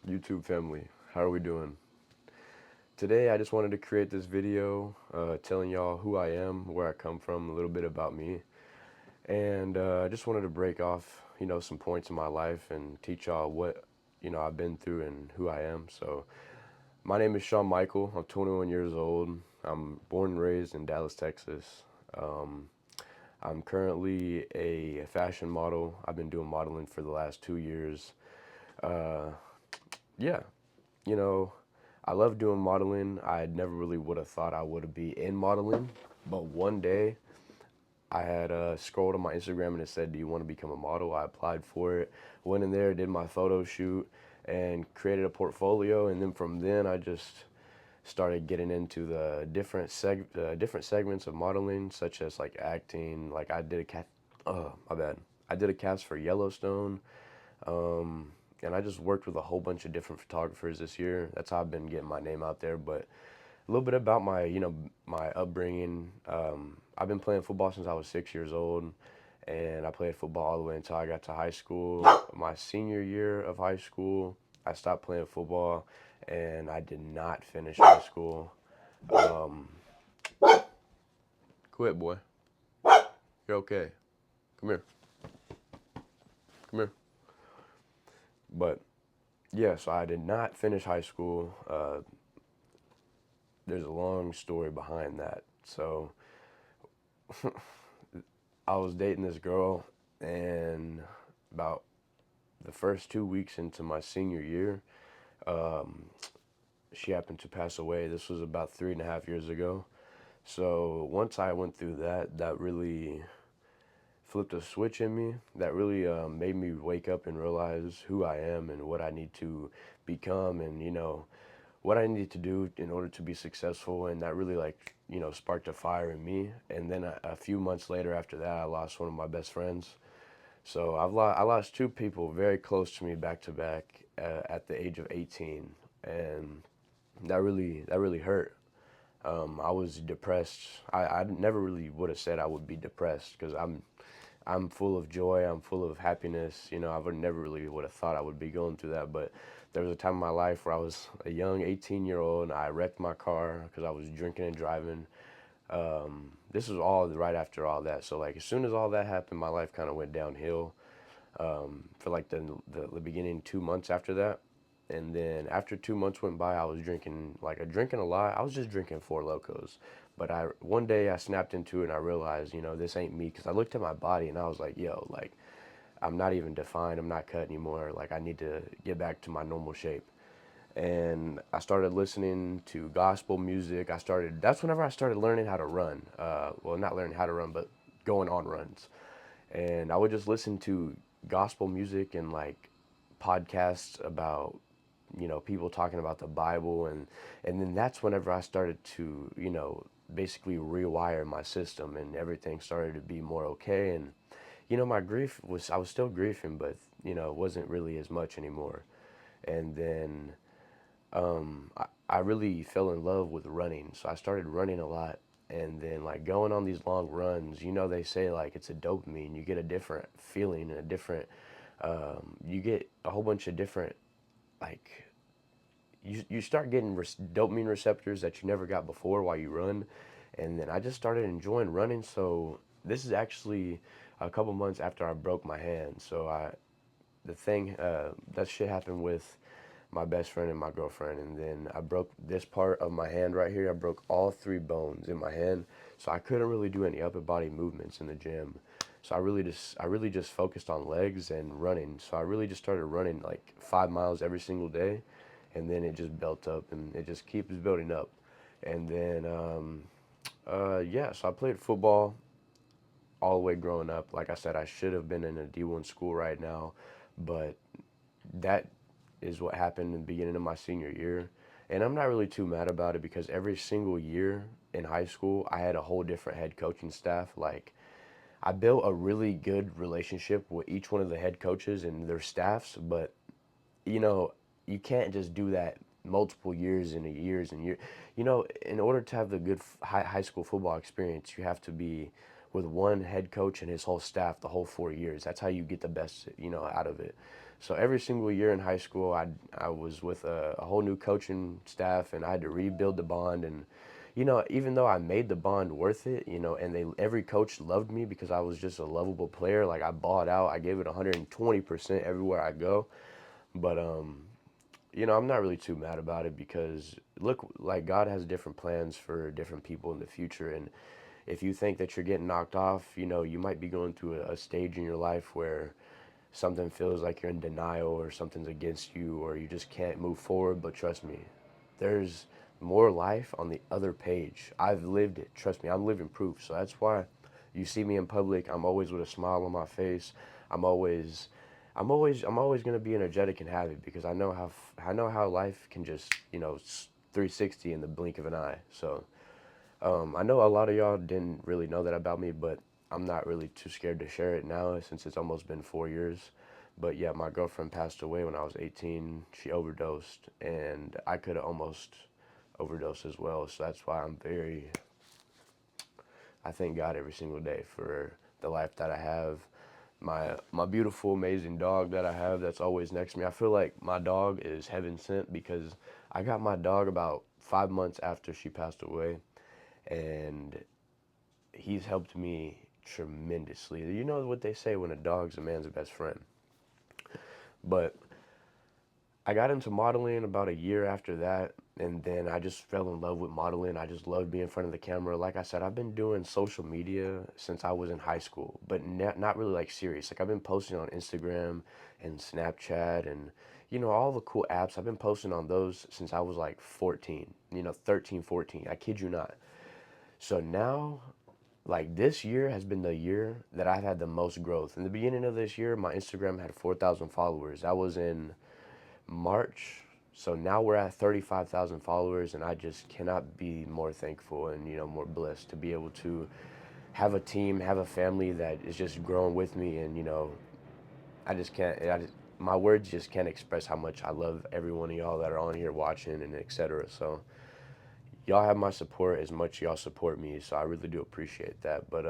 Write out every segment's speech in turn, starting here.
YouTube family, how are we doing? Today I just wanted to create this video telling y'all who I am, where I come from, a little bit about me. And I just wanted to break off, some points in my life and teach y'all what, I've been through and who I am. So my name is Sean Michael. I'm 21 years old. I'm born and raised in Dallas, Texas. Um, I'm currently a fashion model. I've been doing modeling for the last 2 years. Uh, yeah, you know, I love doing modeling. I never really would have thought I would be in modeling, but one day I had scrolled on my Instagram and it said, "Do you want to become a model?" I applied for it, went in there, did my photo shoot, and created a portfolio. And then from then, I just started getting into the different segments of modeling, such as like acting. Like I did a cat. Oh, my bad. I did a cast for Yellowstone. And I just worked with a whole bunch of different photographers this year. That's how I've been getting my name out there. But a little bit about my upbringing. I've been playing football since I was 6 years old, and I played football all the way until I got to high school. My senior year of high school, I stopped playing football, and I did not finish high school. Um, Quit, boy. You're okay. Come here. Come here. But yeah, so I did not finish high school. There's a long story behind that. So I was dating this girl, and about the first 2 weeks into my senior year, um, she happened to pass away. This was about 3.5 years ago. So once I went through that, that really flipped a switch in me. That really made me wake up and realize who I am and what I need to become, and what I needed to do in order to be successful. And that really sparked a fire in me. And then a few months later after that, I lost one of my best friends. So I lost two people very close to me back to back at the age of 18, and that really hurt. I was depressed. I never really would have said I would be depressed because I'm full of joy. I'm full of happiness. I would never really would have thought I would be going through that. But there was a time in my life where I was a young 18-year-old and I wrecked my car because I was drinking and driving. This was all right after all that. So like as soon as all that happened, my life kind of went downhill for like the beginning 2 months after that. And then after 2 months went by, I was drinking a lot. I was just drinking Four Locos. But I one day I snapped into it and I realized, this ain't me. Because I looked at my body and I was like, yo, like I'm not even defined. I'm not cut anymore. Like I need to get back to my normal shape. And I started listening to gospel music. That's whenever I started learning how to run. Well, not learning how to run, but going on runs. And I would just listen to gospel music and like podcasts about people talking about the Bible, and then that's whenever I started to basically rewire my system, and everything started to be more okay. And my grief was, I was still grieving, but it wasn't really as much anymore. And then I really fell in love with running, so I started running a lot. And then like going on these long runs, they say like it's a dopamine. You get a different feeling and a different, you get a whole bunch of different like you start getting dopamine receptors that you never got before while you run. And then I just started enjoying running. So this is actually a couple months after I broke my hand. So that shit happened with my best friend and my girlfriend, and then I broke this part of my hand right here. I broke all three bones in my hand, so I couldn't really do any upper body movements in the gym. So I really just focused on legs and running. So I really just started running like 5 miles every single day, and then it just built up and it just keeps building up. And then yeah, so I played football all the way growing up. Like I said, I should have been in a D1 school right now, but that is what happened in the beginning of my senior year. And I'm not really too mad about it because every single year in high school, I had a whole different head coaching staff. Like, I built a really good relationship with each one of the head coaches and their staffs, but you know, you can't just do that multiple years and years and years. In order to have the good high school football experience, you have to be with one head coach and his whole staff the whole 4 years. That's how you get the best, out of it. So every single year in high school, I was with a whole new coaching staff, and I had to rebuild the bond. And even though I made the bond worth it, and every coach loved me because I was just a lovable player. Like I balled out, I gave it 120% everywhere I go. But I'm not really too mad about it because look, like God has different plans for different people in the future, and if you think that you're getting knocked off, you might be going through a stage in your life where something feels like you're in denial or something's against you or you just can't move forward. But trust me, there's more life on the other page. I've lived it. Trust me, I'm living proof. So that's why you see me in public, I'm always with a smile on my face. I'm always I'm always going to be energetic and happy because I know how life can just, 360 in the blink of an eye. So I know a lot of y'all didn't really know that about me, but I'm not really too scared to share it now since it's almost been 4 years. But yeah, my girlfriend passed away when I was 18. She overdosed, and I could have almost overdosed as well. So that's why I thank God every single day for the life that I have. My beautiful, amazing dog that I have that's always next to me. I feel like my dog is heaven sent because I got my dog about 5 months after she passed away, and he's helped me tremendously. You know what they say when a dog's a man's best friend. But I got into modeling about a year after that, and then I just fell in love with modeling. I just loved being in front of the camera. Like I said, I've been doing social media since I was in high school, but not really like serious. Like I've been posting on Instagram and Snapchat and all the cool apps. I've been posting on those since I was like 14, 13, 14. I kid you not. So now, like this year has been the year that I've had the most growth. In the beginning of this year, my Instagram had 4,000 followers. That was in March. So now we're at 35,000 followers, and I just cannot be more thankful and more blessed to be able to have a team, have a family that is just growing with me, and I just can't. My words just can't express how much I love every one of y'all that are on here watching and etc. So y'all have my support as much y'all support me, so I really do appreciate that. But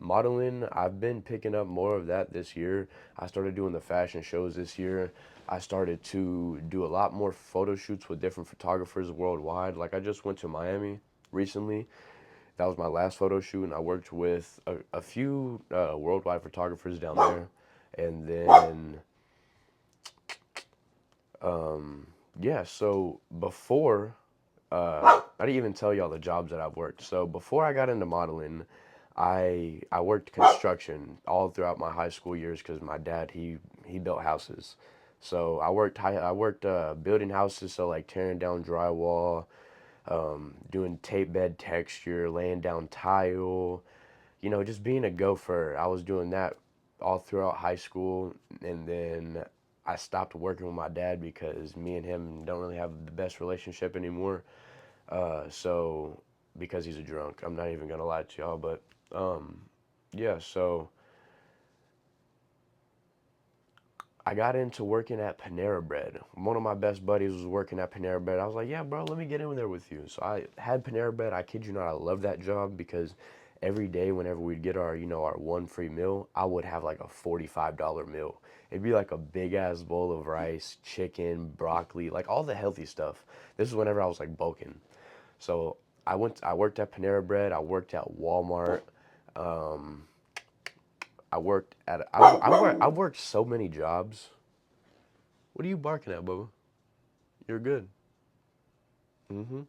modeling, I've been picking up more of that this year. I started doing the fashion shows this year. I started to do a lot more photo shoots with different photographers worldwide. Like I just went to Miami recently. That was my last photo shoot, and I worked with a few worldwide photographers down there. And then yeah, so before I didn't even tell y'all the jobs that I've worked. So before I got into modeling, I worked construction all throughout my high school years because my dad he built houses. So I worked building houses, so like tearing down drywall, doing tape bed texture, laying down tile, just being a gopher. I was doing that all throughout high school, and then I stopped working with my dad because me and him don't really have the best relationship anymore. So because he's a drunk, I'm not even gonna lie to y'all, but um, yeah. So I got into working at Panera Bread. One of my best buddies was working at Panera Bread. I was like, yeah, bro, let me get in there with you. So I had Panera Bread. I kid you not, I love that job because every day whenever we'd get our one free meal, I would have like a $45 meal. It'd be like a big ass bowl of rice, chicken, broccoli, like all the healthy stuff. This is whenever I was like bulking. So I worked at Panera Bread. I worked at Walmart. Um, I worked so many jobs. What are you barking at, Bubba? You're good. hmm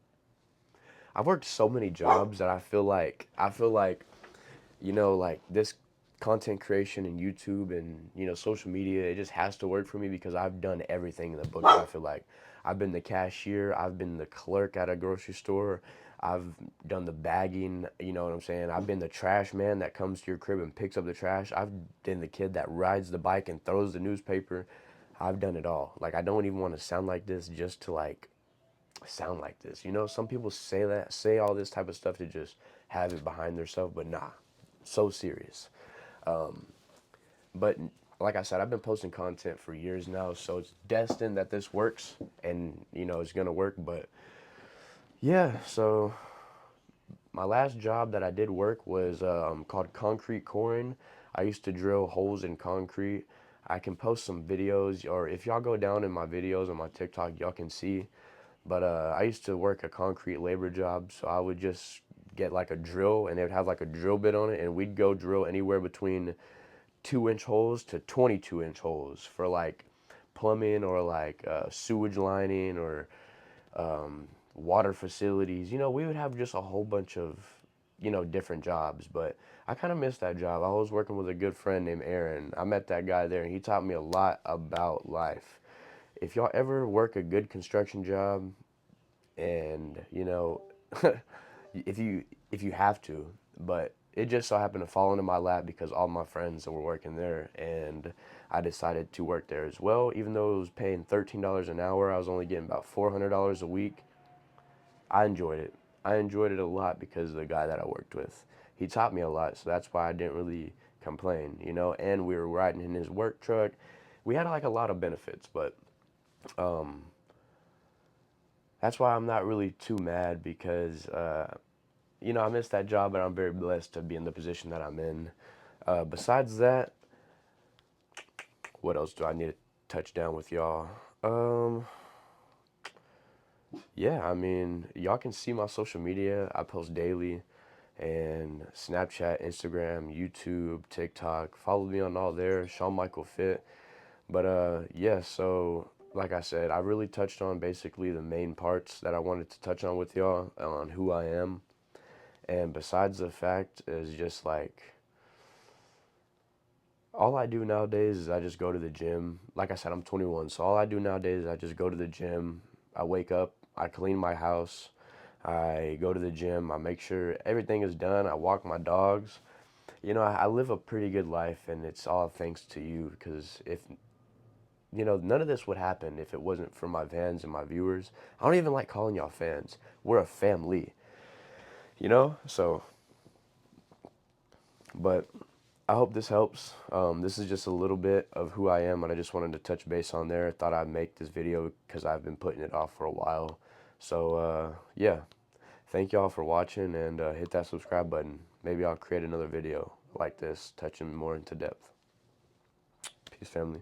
I've worked so many jobs that I feel like like this content creation and YouTube and social media, it just has to work for me because I've done everything in the book. I feel like I've been the cashier, I've been the clerk at a grocery store, I've done the bagging, you know what I'm saying? I've been the trash man that comes to your crib and picks up the trash. I've been the kid that rides the bike and throws the newspaper. I've done it all. Like I don't even want to sound like this just to like sound like this. Some people say all this type of stuff to just have it behind themselves, but nah, so serious. But like I said, I've been posting content for years now, so it's destined that this works, and it's gonna work. But yeah, so my last job that I did work was called concrete coring. I used to drill holes in concrete. I can post some videos, or if y'all go down in my videos on my TikTok, y'all can see. But I used to work a concrete labor job, so I would just get like a drill, and it would have like a drill bit on it, and we'd go drill anywhere between 2 inch holes to 22 inch holes for like plumbing or like sewage lining or water facilities. You know, we would have just a whole bunch of, different jobs. But I kind of missed that job. I was working with a good friend named Aaron. I met that guy there, and he taught me a lot about life. If y'all ever work a good construction job, and if you have to, but it just so happened to fall into my lap because all my friends were working there, and I decided to work there as well. Even though it was paying $13 an hour, I was only getting about $400 a week. I enjoyed it. I enjoyed it a lot because of the guy that I worked with. He taught me a lot, so that's why I didn't really complain, And we were riding in his work truck. We had like a lot of benefits, but that's why I'm not really too mad because I missed that job, and I'm very blessed to be in the position that I'm in. Besides that, what else do I need to touch down with y'all? Um, yeah, I mean, y'all can see my social media. I post daily, and Snapchat, Instagram, YouTube, TikTok. Follow me on all there, Shawn Michael Fit. But yeah, so like I said, I really touched on basically the main parts that I wanted to touch on with y'all on who I am. And besides the fact is just like all I do nowadays is I just go to the gym. Like I said, I'm 21, so all I do nowadays is I just go to the gym. I wake up, I clean my house, I go to the gym, I make sure everything is done, I walk my dogs. I live a pretty good life, and it's all thanks to you because if none of this would happen if it wasn't for my fans and my viewers. I don't even like calling y'all fans. We're a family, So, but I hope this helps. This is just a little bit of who I am, and I just wanted to touch base on there. I thought I'd make this video because I've been putting it off for a while. So, yeah, thank y'all for watching, and hit that subscribe button. Maybe I'll create another video like this, touching more into depth. Peace, family.